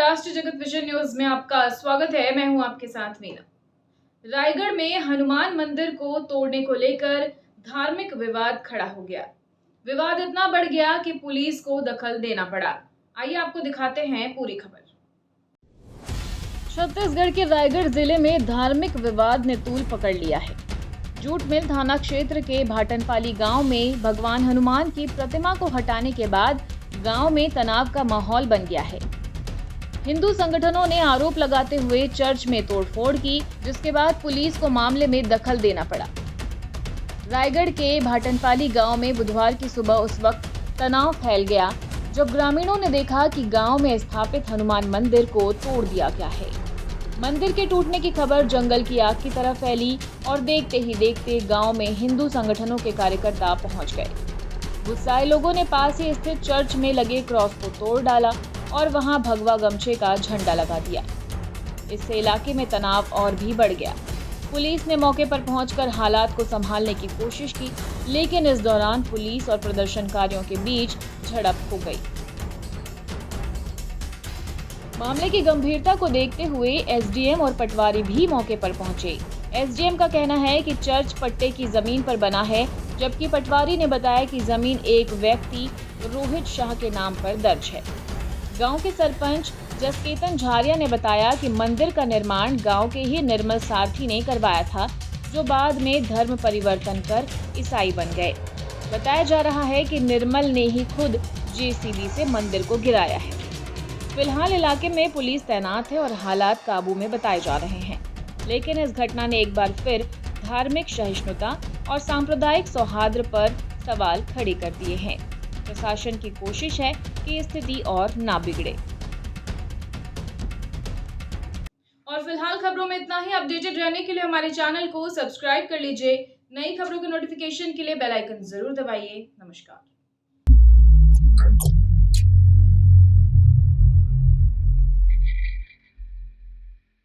राष्ट्र जगत vision news में आपका स्वागत है। मैं हूं आपके साथ मीना। रायगढ़ में हनुमान मंदिर को तोड़ने को लेकर धार्मिक विवाद खड़ा हो गया। विवाद इतना बढ़ गया कि पुलिस को दखल देना पड़ा। आइए आपको दिखाते हैं पूरी खबर। छत्तीसगढ़ के रायगढ़ जिले में धार्मिक विवाद ने तूल पकड़ लिया है। जूट मिल थाना क्षेत्र के भाटनपाली गांव में भगवान हनुमान की प्रतिमा को हटाने के बाद गांव में तनाव का माहौल बन गया है। हिंदू संगठनों ने आरोप लगाते हुए चर्च में तोड़फोड़ की, जिसके बाद पुलिस को मामले में दखल देना पड़ा। रायगढ़ के भाटनपाली गांव में बुधवार की सुबह उस वक्त तनाव फैल गया जब ग्रामीणों ने देखा कि गांव में स्थापित हनुमान मंदिर को तोड़ दिया गया है। मंदिर के टूटने की खबर जंगल की आग की तरह फैली और देखते ही देखते गांव में हिंदू संगठनों के कार्यकर्ता पहुंच गए। गुस्साए लोगों ने पास ही स्थित चर्च में लगे क्रॉस को तोड़ डाला और वहां भगवा गमछे का झंडा लगा दिया। इससे इलाके में तनाव और भी बढ़ गया। पुलिस ने मौके पर पहुंचकर हालात को संभालने की कोशिश की, लेकिन इस दौरान पुलिस और प्रदर्शनकारियों के बीच झड़प हो गई। मामले की गंभीरता को देखते हुए एसडीएम और पटवारी भी मौके पर पहुंचे। एसडीएम का कहना है कि चर्च पट्टे की जमीन पर बना है, जबकि पटवारी ने बताया कि जमीन एक व्यक्ति रोहित शाह के नाम पर दर्ज है। गांव के सरपंच जसकेतन झारिया ने बताया कि मंदिर का निर्माण गांव के ही निर्मल सारथी ने करवाया था, जो बाद में धर्म परिवर्तन कर ईसाई बन गए। बताया जा रहा है कि निर्मल ने ही खुद जेसीबी से मंदिर को गिराया है। फिलहाल इलाके में पुलिस तैनात है और हालात काबू में बताए जा रहे हैं, लेकिन इस घटना ने एक बार फिर धार्मिक सहिष्णुता और सांप्रदायिक सौहार्द पर सवाल खड़े कर दिए हैं। प्रशासन की कोशिश है कि स्थिति और ना बिगड़े। और फिलहाल खबरों में इतना ही। अपडेटेड रहने के लिए हमारे चैनल को सब्सक्राइब कर लीजिए। नई खबरों के नोटिफिकेशन के लिए बेल आइकन जरूर दबाइए। नमस्कार।